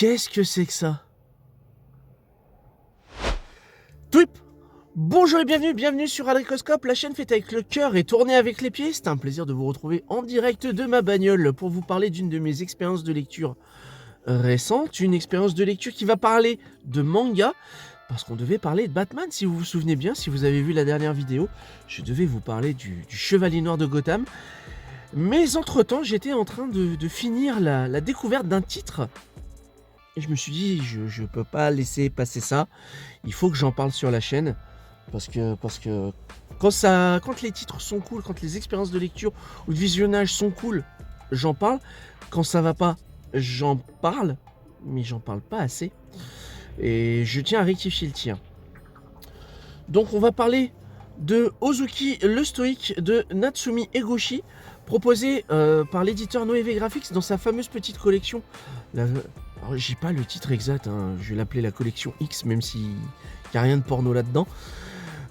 Qu'est-ce que c'est que ça? Twip. Bonjour et bienvenue sur Adricoscope, la chaîne faite avec le cœur et tournée avec les pieds. C'est un plaisir de vous retrouver en direct de ma bagnole pour vous parler d'une de mes expériences de lecture récentes. Une expérience de lecture qui va parler de manga, parce qu'on devait parler de Batman, si vous vous souvenez bien, si vous avez vu la dernière vidéo. Je devais vous parler du Chevalier Noir de Gotham. Mais entre-temps, j'étais en train de finir la découverte d'un titre. Et je me suis dit, je peux pas laisser passer ça. Il faut que j'en parle sur la chaîne. Parce que quand les titres sont cool, quand les expériences de lecture ou de visionnage sont cool, j'en parle. Quand ça va pas, j'en parle. Mais j'en parle pas assez. Et je tiens à rectifier le tir. Donc on va parler de Ozuki le Stoïque de Natsumi Egoshi, proposé par l'éditeur Noévé Graphics dans sa fameuse petite collection. Alors j'ai pas le titre exact, hein. Je vais l'appeler la collection X, même s'il n'y a rien de porno là-dedans.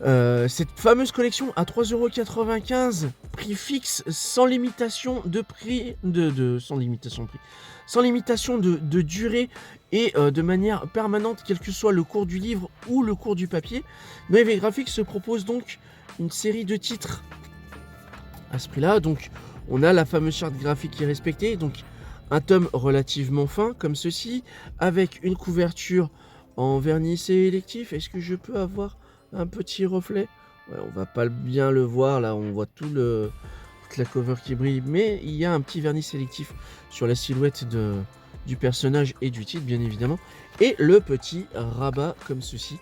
Cette fameuse collection à 3,95 €, prix fixe, sans limitation de prix, sans limitation de durée et de manière permanente, quel que soit le cours du livre ou le cours du papier. Noévé Graphics se propose donc une série de titres à ce prix-là. Donc on a la fameuse charte graphique qui est respectée, donc un tome relativement fin comme ceci, avec une couverture en vernis sélectif. Est-ce que je peux avoir un petit reflet? Ouais, on va pas bien le voir là, on voit toute la cover qui brille, mais il y a un petit vernis sélectif sur la silhouette du personnage et du titre bien évidemment, et le petit rabat comme ceci.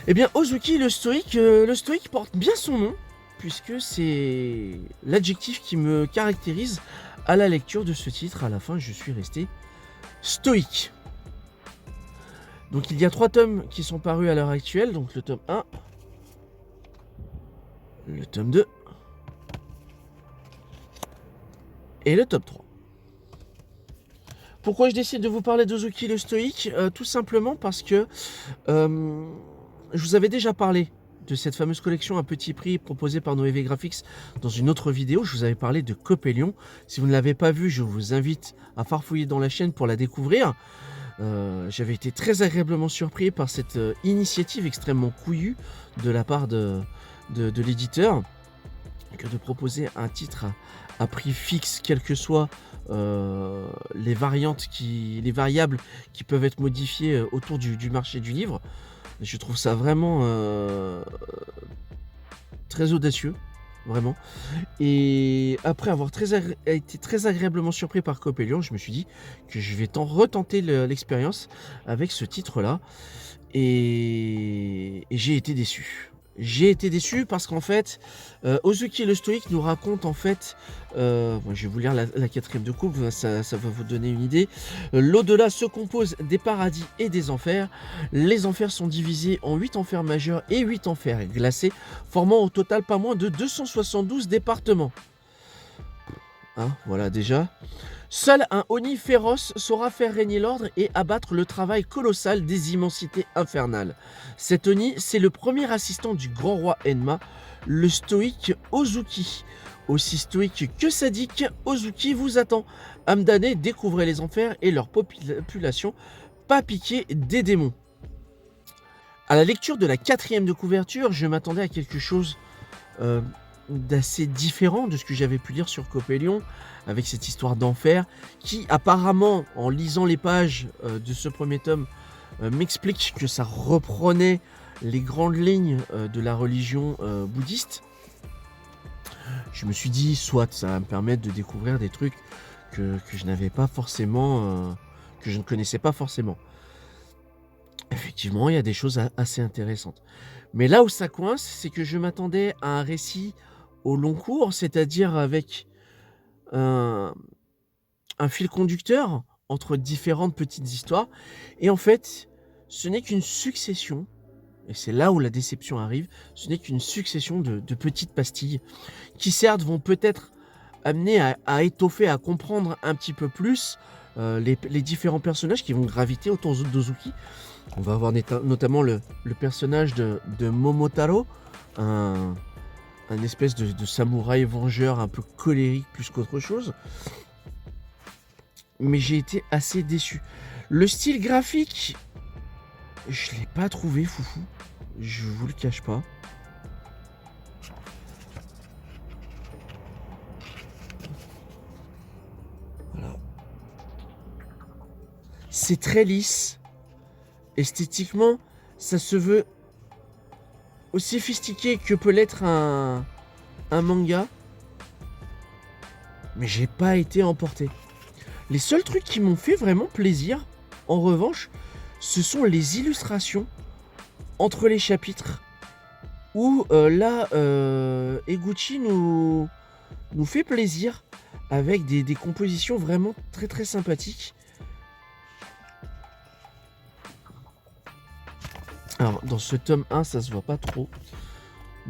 Eh bien Ozuki le stoïque porte bien son nom, puisque c'est l'adjectif qui me caractérise à la lecture de ce titre. À la fin, je suis resté stoïque. Donc il y a 3 tomes qui sont parus à l'heure actuelle. Donc le tome 1, le tome 2 et le tome 3. Pourquoi je décide de vous parler d'Ozuki le Stoïque? Tout simplement parce que je vous avais déjà parlé de cette fameuse collection à petit prix proposée par Noévé Graphics dans une autre vidéo. Je vous avais parlé de Copélion. Si vous ne l'avez pas vu, je vous invite à farfouiller dans la chaîne pour la découvrir. J'avais été très agréablement surpris par cette initiative extrêmement couillue de la part de l'éditeur, que de proposer un titre à prix fixe, quelles que soient les variables qui peuvent être modifiées autour du marché du livre. Je trouve ça vraiment très audacieux, vraiment. Et après avoir été très agréablement surpris par Copélion, je me suis dit que je vais retenter l'expérience avec ce titre-là. Et j'ai été déçu. J'ai été déçu parce qu'en fait, Ozuki le Stoïque nous raconte en fait, je vais vous lire la 4e de coupe, ça va vous donner une idée. L'au-delà se compose des paradis et des enfers. Les enfers sont divisés en 8 enfers majeurs et 8 enfers glacés, formant au total pas moins de 272 départements. Hein, voilà déjà. Seul un Oni féroce saura faire régner l'ordre et abattre le travail colossal des immensités infernales. Cet Oni, c'est le premier assistant du grand roi Enma, le stoïque Ozuki. Aussi stoïque que sadique, Ozuki vous attend. Âme damnée, découvrez les enfers et leur population, pas piquée des démons. À la lecture de la 4e de couverture, je m'attendais à quelque chose d'assez différent de ce que j'avais pu lire sur Copélion, avec cette histoire d'enfer qui apparemment, en lisant les pages de ce premier tome, m'explique que ça reprenait les grandes lignes de la religion bouddhiste. Je me suis dit, soit ça va me permettre de découvrir des trucs que je n'avais pas forcément, que je ne connaissais pas forcément. Effectivement, il y a des choses assez intéressantes. Mais là où ça coince, c'est que je m'attendais à un récit au long cours, c'est-à-dire avec un fil conducteur entre différentes petites histoires. Et en fait, ce n'est qu'une succession, et c'est là où la déception arrive, ce n'est qu'une succession de petites pastilles qui certes vont peut-être amener à étoffer, à comprendre un petit peu plus les différents personnages qui vont graviter autour d'Ozuki. On va avoir notamment le personnage de Momotaro, un espèce de samouraï vengeur un peu colérique plus qu'autre chose. Mais j'ai été assez déçu. Le style graphique, je l'ai pas trouvé foufou. Je vous le cache pas. Voilà. C'est très lisse. Esthétiquement, ça se veut aussi sophistiqué que peut l'être un manga. Mais j'ai pas été emporté. Les seuls trucs qui m'ont fait vraiment plaisir, en revanche, ce sont les illustrations entre les chapitres. Où là, Eguchi nous fait plaisir avec des compositions vraiment très très sympathiques. Alors, dans ce tome 1, ça se voit pas trop.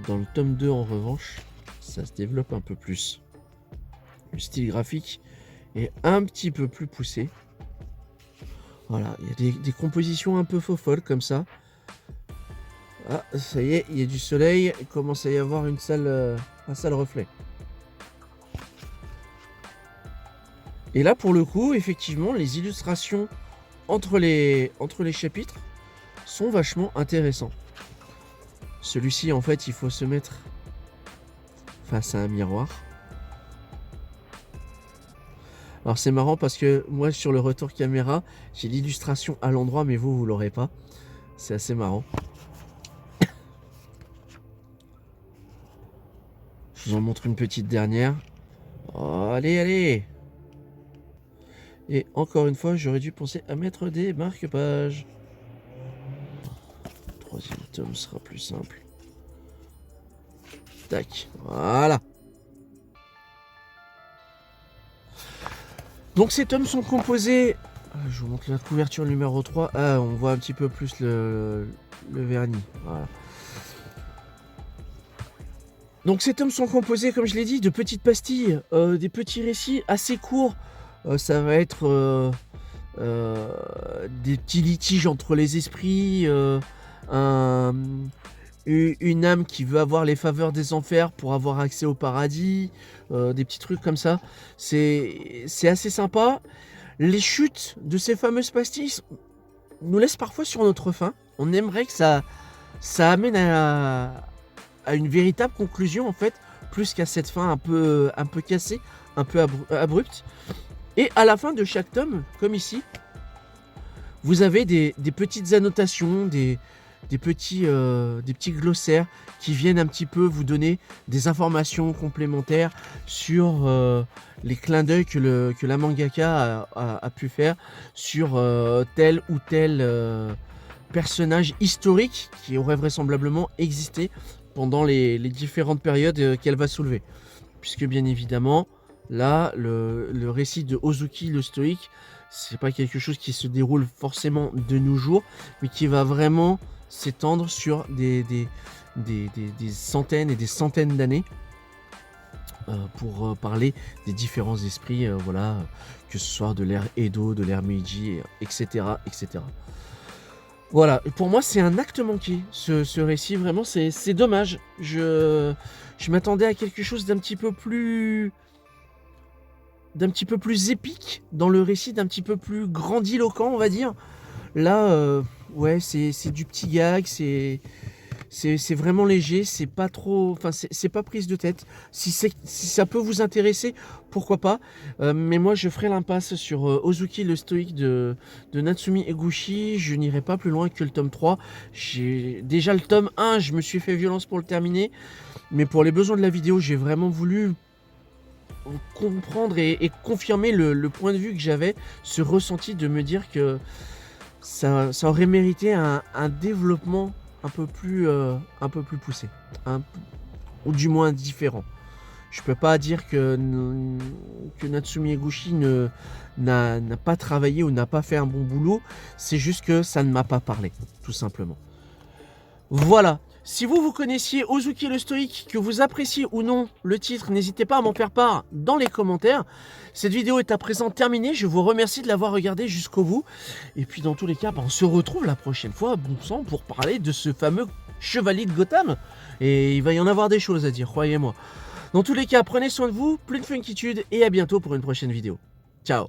Dans le tome 2, en revanche, ça se développe un peu plus. Le style graphique est un petit peu plus poussé. Voilà, il y a des compositions un peu faux-folles comme ça. Ah, ça y est, il y a du soleil. Il commence à y avoir un sale reflet. Et là, pour le coup, effectivement, les illustrations entre les chapitres sont vachement intéressants. Celui-ci, en fait, il faut se mettre face à un miroir. Alors c'est marrant parce que moi sur le retour caméra, j'ai l'illustration à l'endroit, mais vous l'aurez pas. C'est assez marrant. Je vous en montre une petite dernière. Oh, allez, allez. Et encore une fois, j'aurais dû penser à mettre des marque-pages. Le troisième tome sera plus simple. Tac, voilà. Donc ces tomes sont composés... Je vous montre la couverture numéro 3. Ah, on voit un petit peu plus le vernis. Voilà. Donc ces tomes sont composés, comme je l'ai dit, de petites pastilles, des petits récits assez courts. Ça va être des petits litiges entre les esprits, une âme qui veut avoir les faveurs des enfers pour avoir accès au paradis, des petits trucs comme ça. C'est assez sympa. Les chutes de ces fameuses pastilles nous laissent parfois sur notre faim. On aimerait que ça amène à une véritable conclusion en fait, plus qu'à cette fin un peu cassée, un peu abrupte. Et à la fin de chaque tome, comme ici, vous avez des petites annotations, des petits glossaires qui viennent un petit peu vous donner des informations complémentaires sur les clins d'œil que la mangaka a pu faire sur tel ou tel personnage historique qui aurait vraisemblablement existé pendant les différentes périodes qu'elle va soulever. Puisque bien évidemment, là, le récit de Ozuki le stoïque, c'est pas quelque chose qui se déroule forcément de nos jours, mais qui va vraiment s'étendre sur des centaines et des centaines d'années pour parler des différents esprits, voilà, que ce soit de l'ère Edo, de l'ère Meiji, etc., etc. Voilà, pour moi c'est un acte manqué, ce récit, vraiment c'est dommage. Je m'attendais à quelque chose d'un petit peu plus épique dans le récit, d'un petit peu plus grandiloquent, on va dire. Là, ouais, c'est du petit gag, c'est vraiment léger, c'est pas trop, enfin c'est pas prise de tête. Si ça peut vous intéresser, pourquoi pas. Mais moi je ferai l'impasse sur Ozuki le stoïque de Natsumi Eguchi. Je n'irai pas plus loin que le tome 3. J'ai déjà le tome 1, je me suis fait violence pour le terminer. Mais pour les besoins de la vidéo, j'ai vraiment voulu comprendre et confirmer le point de vue que j'avais, ce ressenti de me dire que ça aurait mérité un développement un peu plus poussé, ou du moins différent. Je peux pas dire que Natsumi Eguchi n'a pas travaillé ou n'a pas fait un bon boulot, c'est juste que ça ne m'a pas parlé, tout simplement. Voilà. Si vous connaissiez Ozuki le stoïque, que vous appréciez ou non le titre, n'hésitez pas à m'en faire part dans les commentaires. Cette vidéo est à présent terminée, je vous remercie de l'avoir regardée jusqu'au bout. Et puis dans tous les cas, on se retrouve la prochaine fois, bon sang, pour parler de ce fameux chevalier de Gotham. Et il va y en avoir des choses à dire, croyez-moi. Dans tous les cas, prenez soin de vous, plein de funkitude, et à bientôt pour une prochaine vidéo. Ciao.